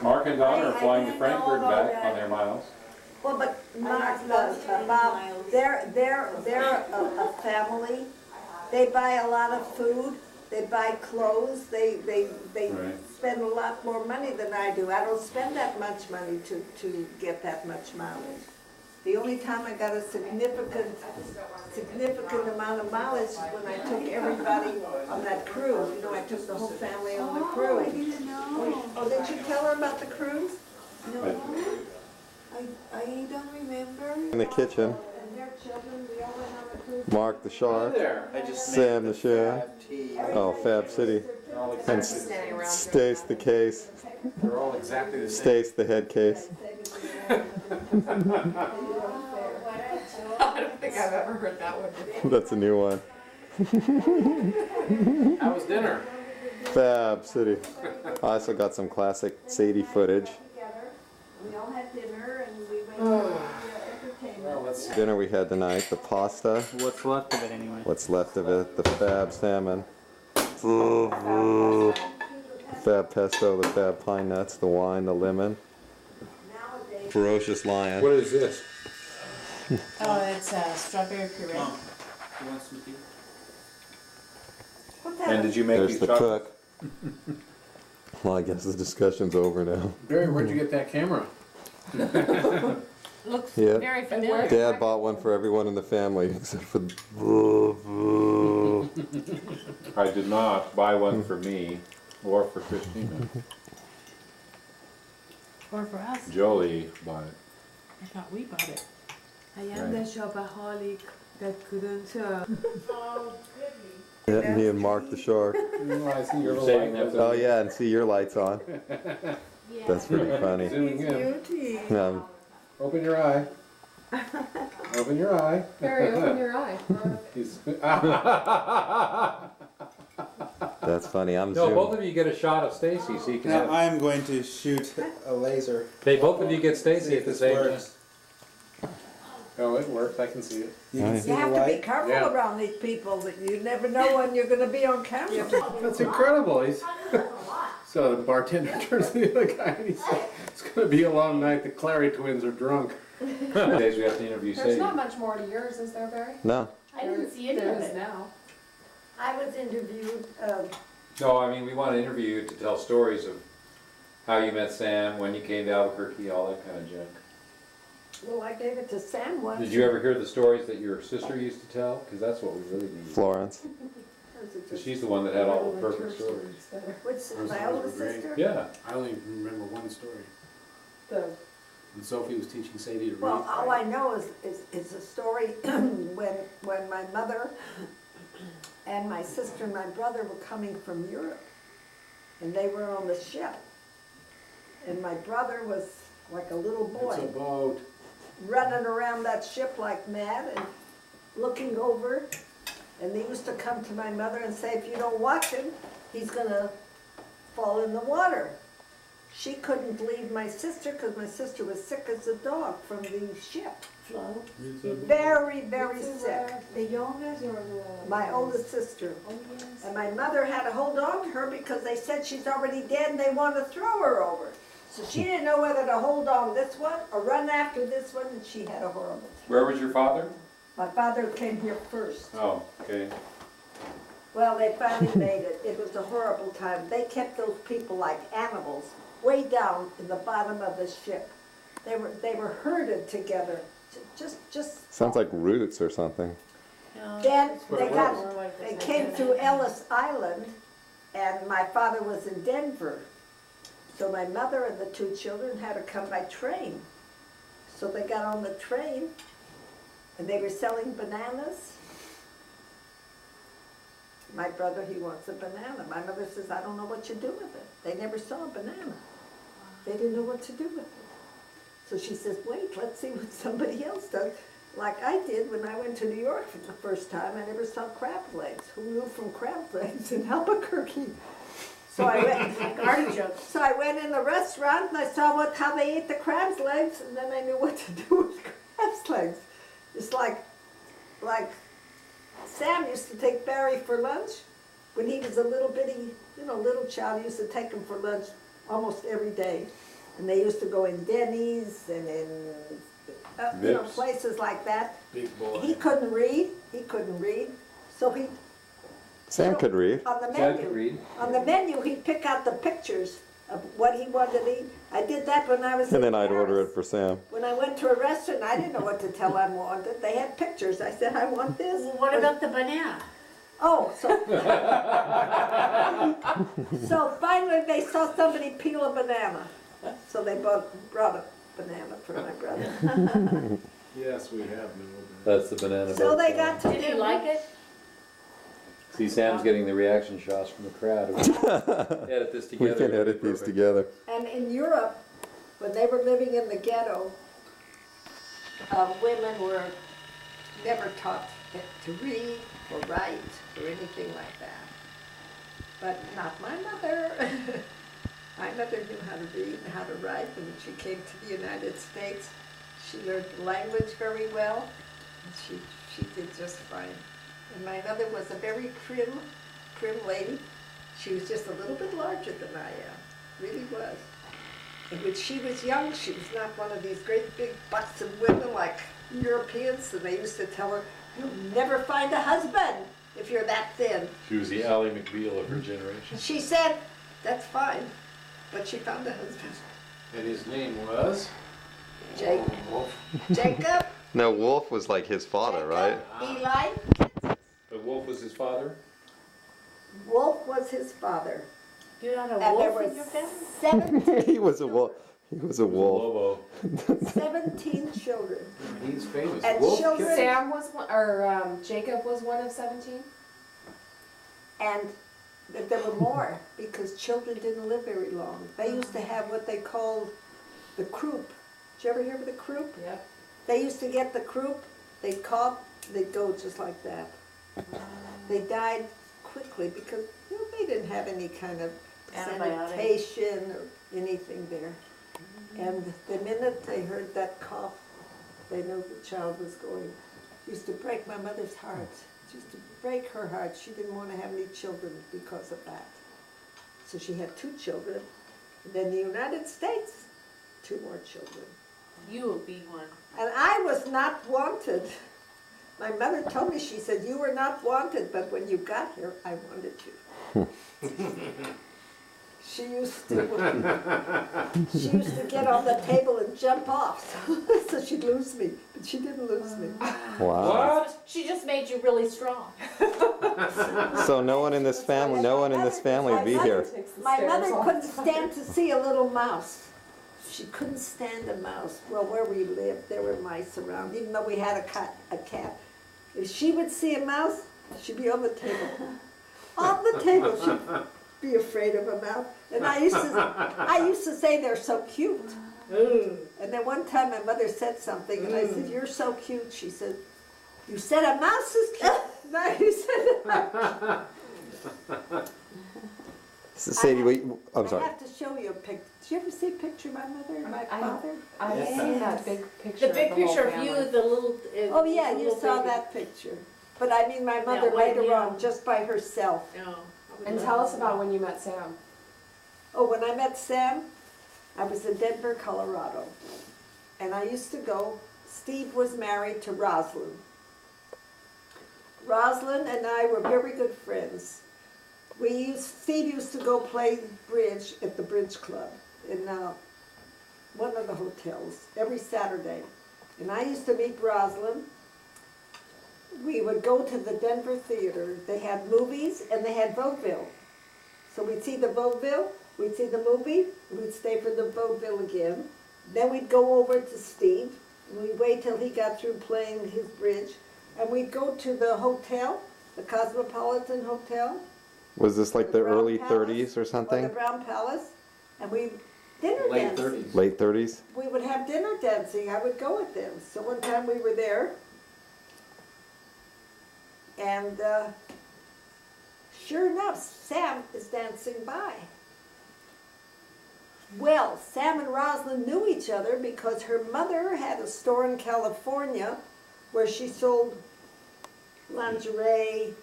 Mark and Donna are flying to Frankfurt and back on their miles. Well, but Mark, Bob, they're a family. They buy a lot of food. They buy clothes. They Right. spend a lot more money than I do. I don't spend that much money to get that much mileage. The only time I got a significant amount of mileage is when I took everybody on that cruise. You know, I took the whole family on the cruise. Oh, did you tell her about the cruise? No, I don't remember. In the kitchen, And their children, we all went on the cruise. Mark the shark, Sam the chef, oh, Fab City, and Stace the case, They're all exactly the same. Stace the head case. I don't think I've ever heard that one before. That's a new one. How was dinner? Fab City. I also got some classic Sadie footage. We all had dinner and we went to the entertainment. Well, let's see. Dinner we had tonight, the pasta, What's left of it anyway? what's left of it, the Fab salmon, Fab pesto, the Fab pine nuts, the wine, the lemon, ferocious lion. What is this? Oh, it's strawberry puree. Mom, you want some tea? And did you make There's these the chocolates? cook. Well, I guess the discussion's over now. Barry, where'd you get that camera? Looks Yeah. very familiar. Dad bought one for everyone in the family except for I did not buy one for me or for Christina. Or for us. Jolie bought it. I thought we bought it. I am the shopaholic that couldn't. Yeah, me and Mark the shark. I see your little light. Oh yeah, and see your lights on. That's pretty funny. Zooming in. Beauty. Open your eye. Open your eye. Barry, open your eye. He's- That's funny. I'm No, both zooming. of you get a shot of Stacy so you can Now have... I'm going to shoot a laser. They both of you get Stacy See at if the this same time. works. Oh, it works. I can see it. You can see You the have to be light. careful Yeah. around these people. That you never know when you're going to be on camera. That's incredible. He's so the bartender turns to the other guy and he said, "It's going to be a long night. The Clary twins are drunk." Days we have to interview There's Sadie. not much more to yours, is there, Barry? No. I didn't see any There of is it now. I was interviewed. No, I mean we want to interview you to tell stories of how you met Sam, when you came to Albuquerque, all that kind of junk. Well, I gave it to Sam once. Did you ever hear the stories that your sister used to tell? Because that's what we really need. Florence. So she's the one that had all the perfect stories. Which, my oldest sister? Yeah. I only remember one story. The, When Sophie was teaching Sadie to read. well, all I know is a story when my mother and my sister and my brother were coming from Europe. And they were on the ship. And my brother was like a little boy. It's a boat. Running around that ship like mad and looking over. And they used to come to my mother and say, if you don't watch him, he's gonna fall in the water. She couldn't leave my sister because my sister was sick as a dog from the ship. Very, very sick. The youngest or the? My oldest sister. Oh, yes. And my mother had to hold on to her because they said she's already dead and they want to throw her over. So she didn't know whether to hold on this one or run after this one, and she had a horrible time. Where was your father? My father came here first. Oh, okay. Well, they finally made it. It was a horrible time. They kept those people like animals way down in the bottom of the ship. They were herded together. Just. Sounds like Roots or something. Then what it they came through Ellis Island, and my father was in Denver. So my mother and the two children had to come by train. So they got on the train, and they were selling bananas. My brother, he wants a banana. My mother says, I don't know what you do with it. They never saw a banana. They didn't know what to do with it. So she says, wait, let's see what somebody else does. Like I did when I went to New York for the first time. I never saw crab legs. Who knew from crab legs in Albuquerque? So I went, Artichokes. so I went in the restaurant and I saw how they ate the crab's legs, and then I knew what to do with crab's legs. It's like Sam used to take Barry for lunch when he was a little bitty, little child. He used to take him for lunch almost every day. And they used to go in Denny's and in, you know, Vips. places like that. Big He boy. couldn't read, so he, Sam could read. on the Chad could menu, read. on the menu, he'd pick out the pictures of what he wanted to eat. I did that when I was in And then I'd order Paris. it for Sam. When I went to a restaurant, I didn't know what to tell I wanted. They had pictures. I said, I want this. Well, what about the banana? Oh, so finally they saw somebody peel a banana. So they brought a banana for my brother. Yes, we have been. That's the banana So they got to Did he like it? See, Sam's getting the reaction shots from the crowd. Edit this together, We can it'll be edit these perfect. together. And in Europe, when they were living in the ghetto, women were never taught to read or write or anything like that. But not my mother. My mother knew how to read and how to write, and when she came to the United States, she learned the language very well, and she did just fine. And my mother was a very prim lady. She was just a little bit larger than I am, really was. And when she was young, she was not one of these great big buxom women like Europeans, and they used to tell her, "You'll never find a husband if you're that thin." She was the Ally McBeal of her generation. And she said, "That's fine," but she found a husband. And his name was? Jacob, No, Wolf was like his father, right? Eli. But Wolf was his father? Wolf was his father. You had a And there wolf were in your family? 17 He was a wolf. He was a wolf. 17 children. He's famous. And Wolf children- killed- Sam was one, or Jacob was one of 17? And there were more because children didn't live very long. They used to have what they called the croup. Did you ever hear of the croup? Yep. They used to get the croup, they'd cough, they'd go just like that. They died quickly because you know, they didn't have any kind of Antibiotic. sanitation or anything there. And the minute they heard that cough, they knew the child was going. It used to break my mother's heart. It used to break her heart. She didn't want to have any children because of that. So she had 2 children. And then the United States, 2 more children. You will be one. And I was not wanted. My mother told me, she said, "You were not wanted, but when you got here, I wanted you." She used to get on the table and jump off, so she'd lose me, but she didn't lose me. Wow. What? She just made you really strong. So no one in this family would be here. My mother couldn't stand to see a little mouse. She couldn't stand a mouse. Well, where we lived, there were mice around, even though we had a cat. If she would see a mouse, she'd be on the table. On the table, she'd be afraid of a mouse. And I used to say they're so cute. And then one time my mother said something, and I said, "You're so cute." She said, "You said a mouse is cute?" No, you said Sadie, wait, I'm I sorry. have to show you a picture. Did you ever see a picture of my mother and my father? I've seen that big picture. The big of the whole picture of you, family. the little. Oh, yeah, the you little saw baby. that picture. But I mean, my mother wait, later yeah. on, just by herself. No. I would And love tell to us see about that. when you met Sam. Oh, when I met Sam, I was in Denver, Colorado. And I used to go, Steve was married to Rosalind. Rosalind and I were very good friends. Steve used to go play bridge at the Bridge Club in one of the hotels every Saturday. And I used to meet Rosalind. We would go to the Denver theater. They had movies and they had vaudeville. So we'd see the vaudeville, we'd see the movie, and we'd stay for the vaudeville again. Then we'd go over to Steve, and we'd wait till he got through playing his bridge. And we'd go to the hotel, the Cosmopolitan Hotel. Was this like the Brown early Palace, 30s or Or something? the Brown Palace. And we dinner Late dancing. 30s. Late 30s? We would have dinner dancing. I would go with them. So one time we were there, and sure enough, Sam is dancing by. Well, Sam and Rosalind knew each other because her mother had a store in California where she sold lingerie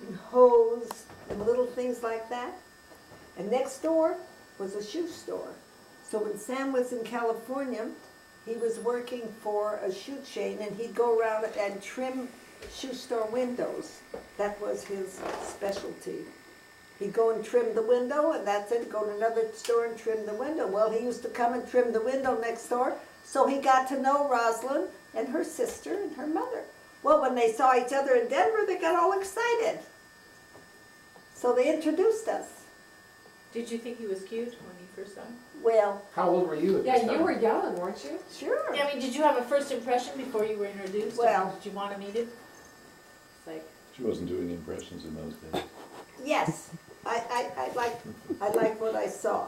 and hose and little things like that. And next door was a shoe store. So when Sam was in California, he was working for a shoe chain, and he'd go around and trim shoe store windows. That was his specialty. He'd go and trim the window, and that's it. Go to another store and trim the window. Well, he used to come and trim the window next door, so he got to know Rosalind and her sister and her mother. Well, when they saw each other in Denver, they got all excited. So they introduced us. Did you think he was cute when you first saw him? Well, How old were you at this Yeah, time? you were young, weren't you? sure. I mean, did you have a first impression before you were introduced? Well- Did you want to meet him? It's like, She wasn't doing impressions in those days. Yes, I like what I saw.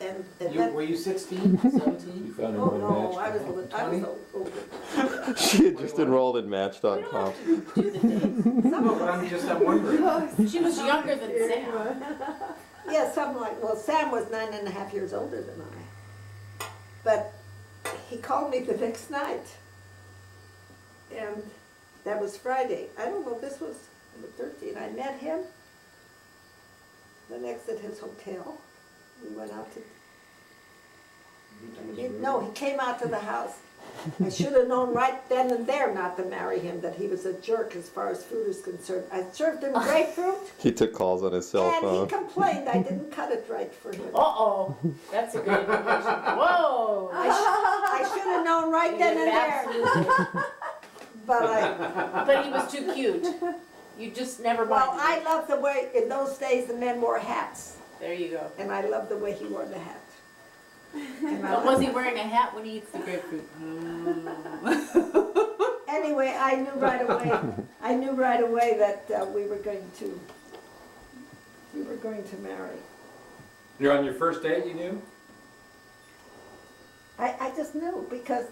And that, Were you 16, 17? You found him oh on no, Match. I was older. She had just enrolled in we don't Match.com. have to do the dates. No, but I'm wondering. She was younger than Sam. Yeah, something like, well, Sam was 9.5 years older than I. But he called me the next night. And that was Friday. I don't know, this was the 13th. I met him the next at his hotel. We went out to, no, he came out to the house. I should have known right then and there not to marry him, that he was a jerk as far as food is concerned. I served him grapefruit, He took calls on his cell and he phone. complained I didn't cut it right for him. Uh-oh, that's a good indication. Whoa! I should have known right then and there. But But he was too cute. You just never well, minded. I love the way, in those days, the men wore hats, There you go. and I love the way he wore the hat. And I But was loved- he wearing a hat when he eats the grapefruit? Anyway, I knew right away that we were going to marry. You're on your first date, you knew? I just knew, because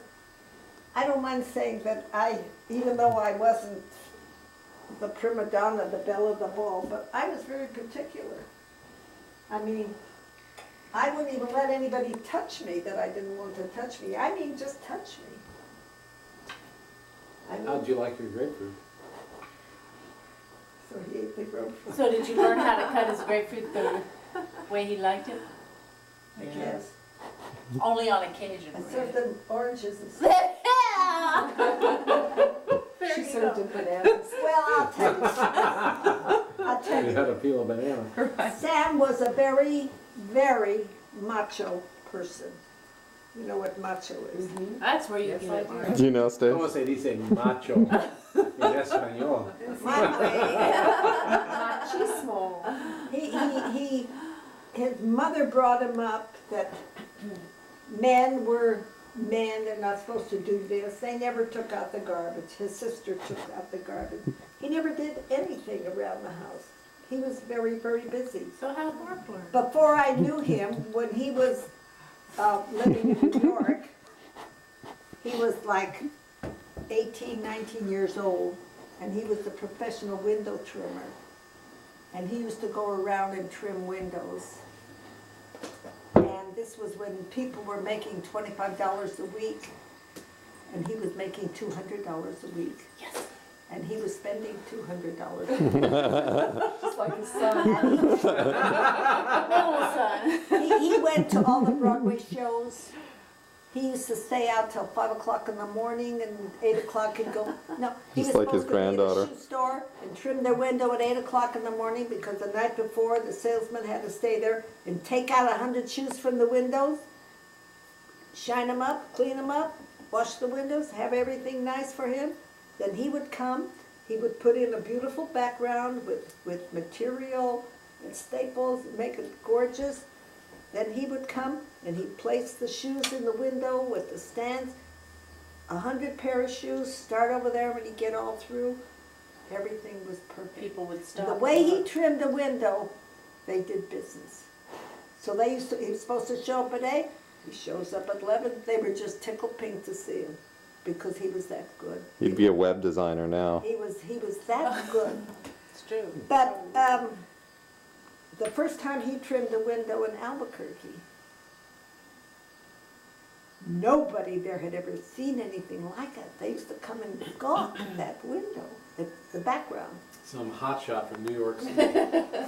I don't mind saying that even though I wasn't the prima donna, the belle of the ball, but I was very particular. I mean, I wouldn't even let anybody touch me that I didn't want to touch me. I mean, just touch me. I mean, How'd you like your grapefruit? so he ate the grapefruit, So did you learn how to cut his grapefruit the way he liked it? I guess. Only on occasion. I right? served them oranges and stuff. She served him bananas. Well, I'll tell you. I'll tell You you. had to peel a banana. Sam was a very, very macho person. You know what macho is? That's where you Yes, get I it, do. Mark. Do you know, Steve? ¿Cómo se dice macho en español? His mother brought him up that men were men, they're not supposed to do this. They never took out the garbage. His sister took out the garbage. He never did anything around the house. He was very, very busy. So how did Mark learn? Before I knew him, when he was living in New York, he was like 18, 19 years old, and he was a professional window trimmer. And he used to go around and trim windows. And this was when people were making $25 a week, and he was making $200 a week. Yes. And he was spending $200 a week. Just like his son. Middle son. He went to all the Broadway shows. He used to stay out till 5 o'clock in the morning, and 8 o'clock he'd go. No, he Just was like his supposed to be in granddaughter. a shoe store and trim their window at 8 o'clock in the morning, because the night before the salesman had to stay there and take out 100 shoes from the windows, shine them up, clean them up, wash the windows, have everything nice for him. Then he would come. He would put in a beautiful background with material and staples, make it gorgeous. Then he would come and he'd place the shoes in the window with the stands. 100 pair of shoes, start over there when he'd get all through. Everything was perfect. People would stop. The way he trimmed the window, they did business. So he was supposed to show up at 8, he shows up at 11. They were just tickled pink to see him, because he was that good. He'd be a web designer now. He was that good. It's true. But the first time he trimmed a window in Albuquerque, Nobody there had ever seen anything like it. They used to come and gawk at that window, at the background. Some hotshot from New York City.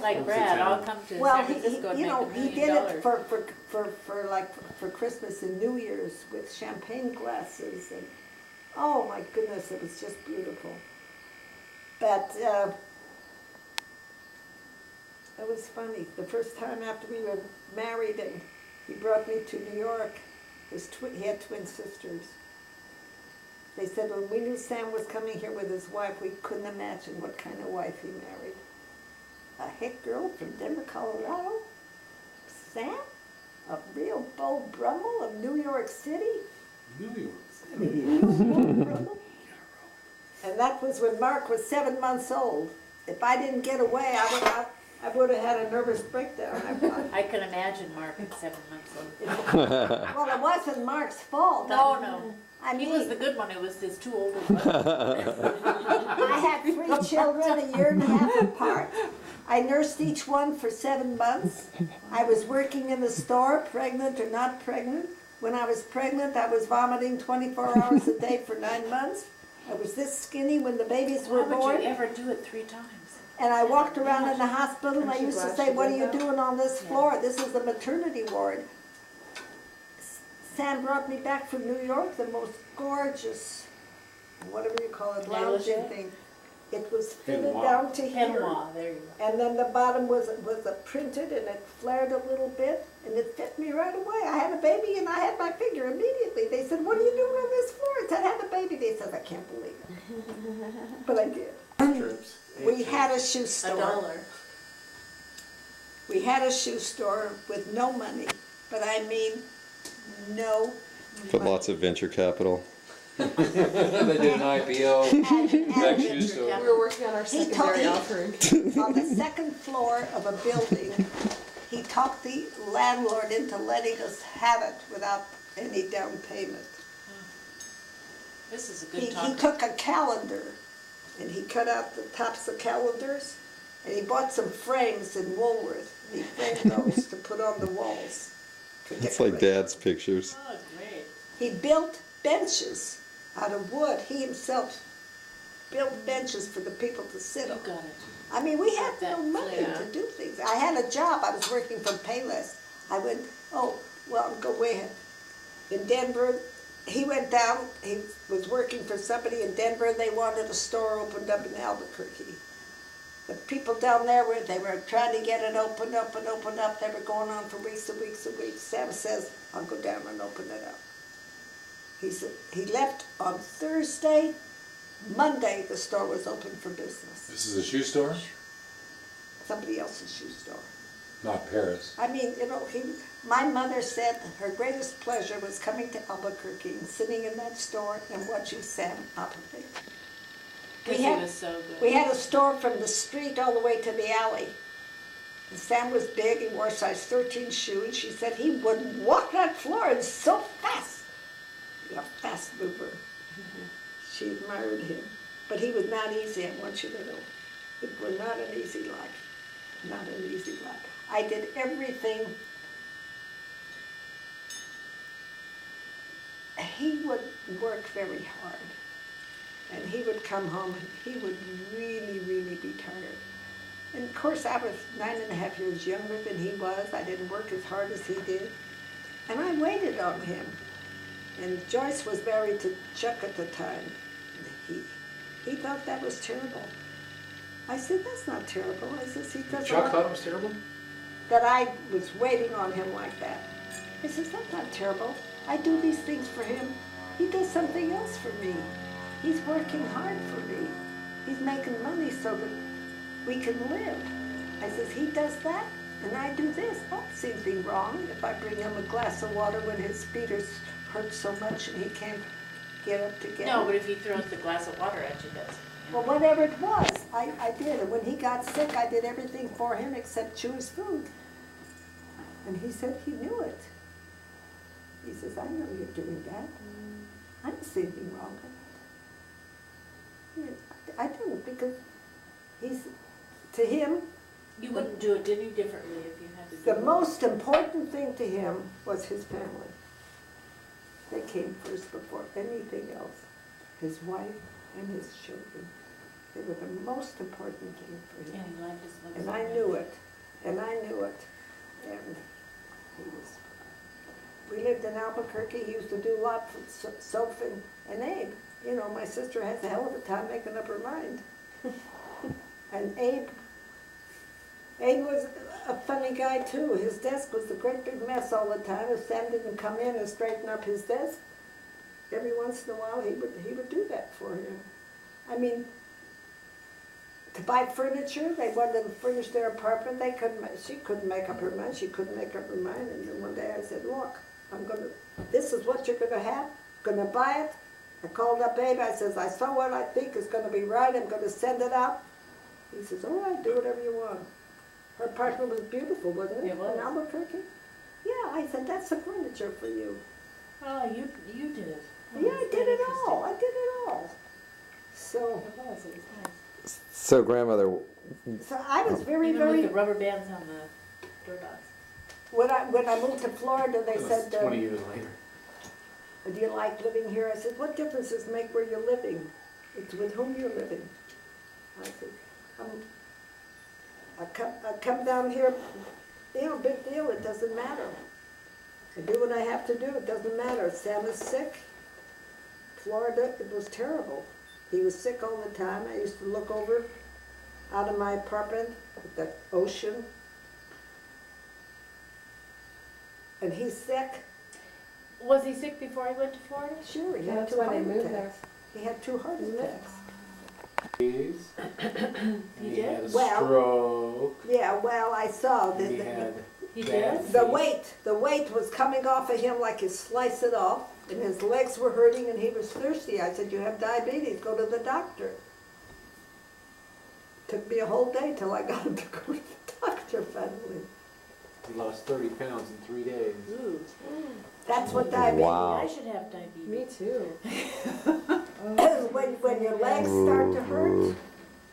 Like Brad, I'll come to Well, San Francisco and you make know, $1 he million. did it for Christmas and New Year's with champagne glasses and, oh my goodness, it was just beautiful. But it was funny. The first time after we were married and he brought me to New York, he had twin sisters. They said when we knew Sam was coming here with his wife, we couldn't imagine what kind of wife he married. A hick girl from Denver, Colorado? Sam? A real Beau Brummel of New York City? New York. Beau Brummel? And that was when Mark was 7 months old. If I didn't get away, I would have had a nervous breakdown. I can imagine Mark at 7 months old. Well, it wasn't Mark's fault. No. I He mean, was the good one, it was his two older brothers. I had 3 children a year and a half apart. I nursed each one for 7 months. I was working in the store, pregnant or not pregnant. When I was pregnant, I was vomiting 24 hours a day for 9 months. I was this skinny when the babies were Why born. would you ever do it 3 times? And I walked around in the hospital and I Aren't you used to glad say, she what are did you that? doing on this floor? This is the maternity ward. Sam brought me back from New York, the most gorgeous, whatever you call it, lounging Negligee? thing. It was fitted Benoit. down to here. Benoit, there you go. And then the bottom was a printed and it flared a little bit and it fit me right away. I had a baby and I had my figure immediately. They said, what are you doing on this floor? I said, I had a baby. They said, I can't believe it. But I did. Trips. We had a shoe $1. store. We had a shoe store with no money, but I mean, no Put lots of venture capital. They did an IPO. Back shoe store. We were working on our secondary told- offering. On the second floor of a building, he talked the landlord into letting us have it without any down payment. This is a He good talk. took a calendar and he cut out the tops of calendars and he bought some frames in Woolworth. And he framed those to put on the walls. to It's like decorate. Dad's pictures. Oh, great. He built benches out of wood. He himself built benches for the people to sit You on. got it. I mean, we had That no money flair. to do things. I had a job. I was working for Payless. I went, oh, well, go way ahead. In Denver, he went down. He was working for somebody in Denver. They wanted a store opened up in Albuquerque. The people down there they were trying to get it opened up and opened up. They were going on for weeks and weeks and weeks. Sam says, I'll go down and open it up. He said, he left on Thursday. Monday, the store was open for business. This is a shoe store? Somebody else's shoe store. Not Paris. I mean, you know, my mother said her greatest pleasure was coming to Albuquerque and sitting in that store and watching Sam operate. Because he was so good. We had a store from the street all the way to the alley. And Sam was big, he wore a size 13 shoe, and she said he would walk that floor and so fast. A fast mover. She admired him. But he was not easy, I want you to know. It was not an easy life. Not an easy life. I did everything. He would work very hard. And he would come home and he would really, really be tired. And of course I was 9.5 years younger than he was. I didn't work as hard as he did. And I waited on him. And Joyce was married to Chuck at the time. He thought that was terrible. I said, that's not terrible. I said, he does Chuck thought it was terrible? that I was waiting on him like that. I said, that's not terrible. I do these things for him. He does something else for me. He's working hard for me. He's making money so that we can live. I says, he does that, and I do this. I don't see anything wrong if I bring him a glass of water when his feet hurt so much and he can't get up to get No, it. but if he throws the glass of water at you, that's... Well, whatever it was, I did. And when he got sick, I did everything for him except chew his food. And he said he knew it. He says, I know you're doing that. I don't see anything wrong with it. I don't, because to him, You wouldn't do it any differently if you had to do the it. most important thing to him was his family. They came first before anything else. His wife and his children. They were the most important thing for him. And he liked his looks. And I knew it. And I knew it. And he was, we lived in Albuquerque. He used to do a lot for Soph and Abe. You know, my sister has a hell of a time making up her mind. And Abe was a funny guy too. His desk was a great big mess all the time. If Sam didn't come in and straighten up his desk, every once in a while he would do that for him. I mean, to buy furniture, they wanted to furnish their apartment. She couldn't make up her mind. She couldn't make up her mind. And then one day I said, look, this is what you're gonna have. Gonna buy it. I called up Abe. I says, I saw what I think is gonna be right. I'm gonna send it out. He says, all right, do whatever you want. Her apartment was beautiful, wasn't it? It was. In Albuquerque? Yeah, I said, that's the furniture for you. Oh, you did it. Yeah, I did it all. I did it all. So, It was nice. So grandmother, so I was very, Even very. with the rubber bands on the doorknobs. When I moved to Florida, they That said, was 20 years later. do you like living here? I said, what difference does it make where you're living? It's with whom you're living. I said, I come down here, you know, big deal, it doesn't matter. I do what I have to do, it doesn't matter. Sam is sick. Florida, it was terrible. He was sick all the time. I used to look over out of my apartment at the ocean. And he's sick. Was he sick before he went to Florida? Sure, he Yeah, had that's 2 why heart they moved attacks. He had 2 heart attacks. He He did? had a Well, stroke. Yeah, well, I saw He the, had He bad did? the weight was coming off of him like he sliced it off, and his legs were hurting and he was thirsty. I said, you have diabetes, go to the doctor. Took me a whole day till I got him to go to the doctor finally. He lost 30 pounds in 3 days. Ooh. That's what diabetes. Wow. I should have diabetes. Me too. When your legs start to hurt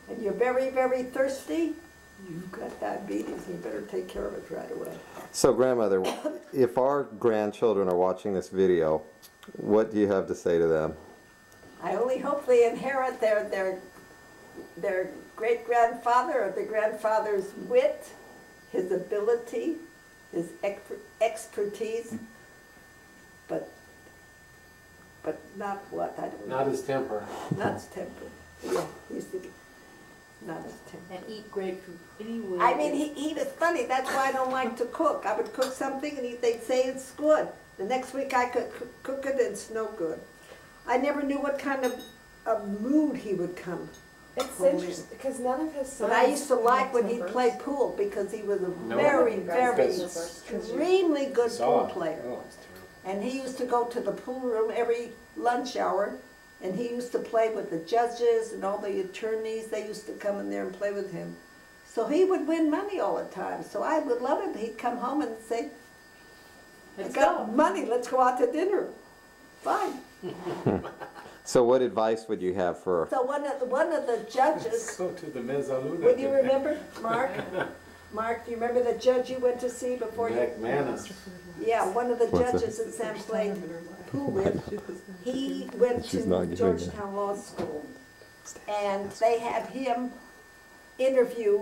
and you're very, very thirsty, you've got diabetes. You better take care of it right away. so grandmother, if our grandchildren are watching this video, what do you have to say to them? I only hope they inherit their great-grandfather or the grandfather's wit, his ability, his expertise, but not what, I don't know. Not his temper. Not his temper. Yeah, he used to be, not his temper. And eat grapefruit anyway. I mean, he was funny, that's why I don't like to cook. I would cook something and they'd say it's good. The next week I could cook it and it's no good. I never knew what kind of mood he would come. It's Holy. interesting because none of his sons. But I used to like have when he'd tempers. play pool because he was a No. very, You guys very, got tempers, 'cause you- extremely good Saw pool it. player. Oh, it's terrible. And he used to go to the pool room every lunch hour, and he used to play with the judges and all the attorneys. They used to come in there and play with him. So he would win money all the time. So I would love it. He'd come home and say, I Let's got go. money, let's go out to dinner. Fine. So what advice would you have for, So one of the judges, Go to the Mezzaluna. would you remember, Mark? Mark, do you remember the judge you went to see before you? McManus. Yeah, one of the What's that? judges that Sam played pool with, he went She's to not getting Georgetown Law School. And they had him interview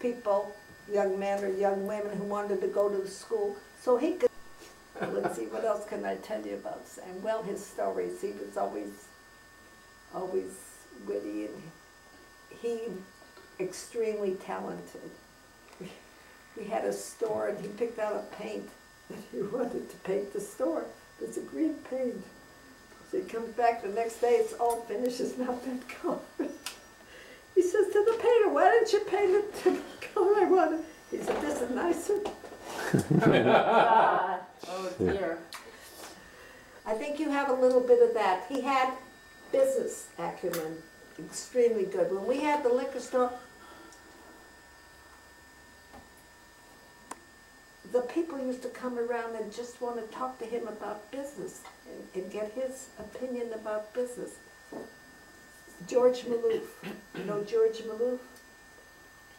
people, young men or young women who wanted to go to the school. So he could, let's see, what else can I tell you about Sam? Well, his stories, he was always witty and he extremely talented. We had a store and he picked out a paint and he wanted to paint the store. It's a green paint. So he comes back the next day, it's all finished, it's not that color. He says to the painter, why didn't you paint it to the color I wanted? He said, this is nicer. God. Oh dear. I think you have a little bit of that. He had business acumen, extremely good. When we had the liquor store, the people used to come around and just want to talk to him about business and get his opinion about business. George Maloof, you know George Maloof?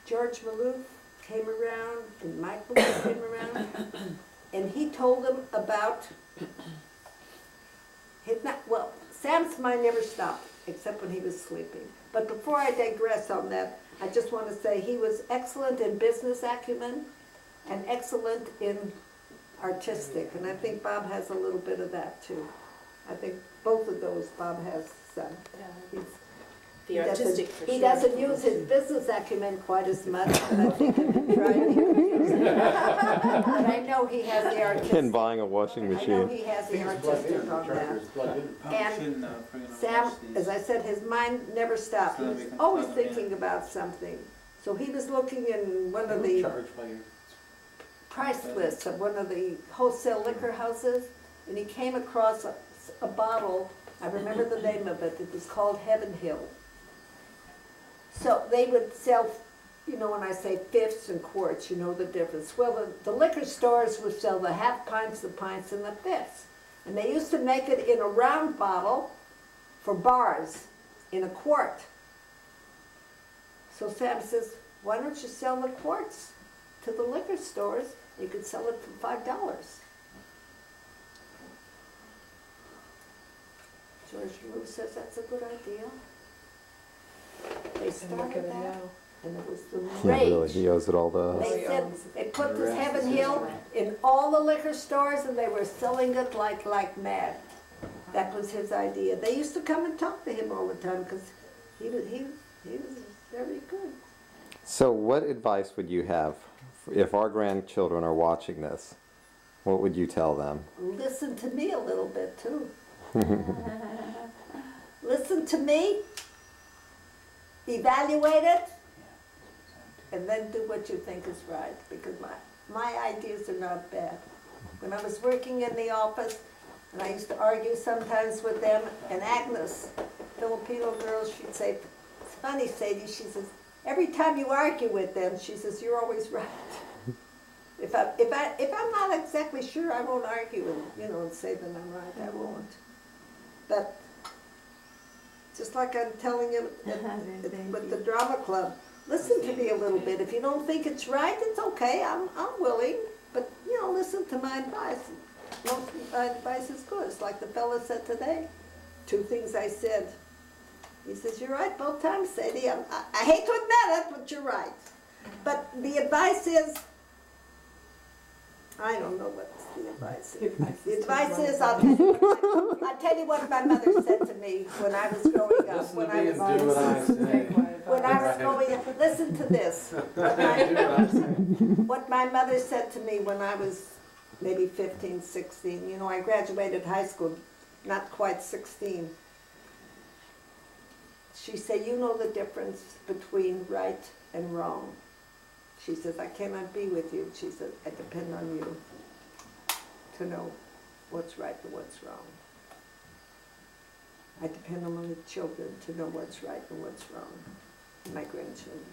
George Maloof came around and Mike Maloof came around and he told them about Well, Sam's mind never stopped, except when he was sleeping. But before I digress on that, I just want to say he was excellent in business acumen and excellent in artistic. And I think Bob has a little bit of that too. I think both of those Bob has some. The artistic for He sure. doesn't use his business acumen quite as much, but I think if he tried, he would use it. But I know he has the artistic. And buying a washing I know machine. he has the artistic on that. And Sam, as I said, his mind never stopped. He was always thinking about something. So he was looking in one of the price lists of one of the wholesale liquor houses, and he came across a bottle. I remember the name of it. It was called Heaven Hill. So they would sell, you know, when I say fifths and quarts, you know the difference. Well, the liquor stores would sell the half pints, the pints, and the fifths. And they used to make it in a round bottle for bars in a quart. So Sam says, why don't you sell the quarts to the liquor stores? You could sell it for $5. George Lewis says that's a good idea. They started that, and it was the Yeah, really, rage. he owes it all to us. They said, they put this Heaven Hill in all the liquor stores, and they were selling it like mad. That was his idea. They used to come and talk to him all the time, because he was very good. So what advice would you have if our grandchildren are watching this? What would you tell them? Listen to me a little bit, too. Listen to me, evaluate it, and then do what you think is right, because my ideas are not bad. When I was working in the office, and I used to argue sometimes with them, and Agnes, Filipino girl, she'd say, it's funny, Sadie, she says, every time you argue with them, she says, you're always right. If I'm not exactly sure, I won't argue and say that I'm right, I won't. But just like I'm telling you with the drama club, listen to me a little bit. If you don't think it's right, it's okay. I'm willing, but listen to my advice. Most of my advice is good. It's like the fella said today. 2 things I said. He says, "You're right both times, Sadie. I hate to admit it, but you're right." But the advice is, I don't know what the advice is. The advice is, I'll tell you what my mother said to me when I was growing up. Listen to me and do what I say. When I was growing up, listen to this. What my mother said to me when I was maybe 15, 16. I graduated high school, not quite 16. She said, you know the difference between right and wrong. She says, I cannot be with you. She said, I depend on you to know what's right and what's wrong. I depend on my children to know what's right and what's wrong. My grandchildren.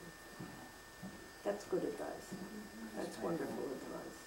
That's good advice. That's wonderful advice.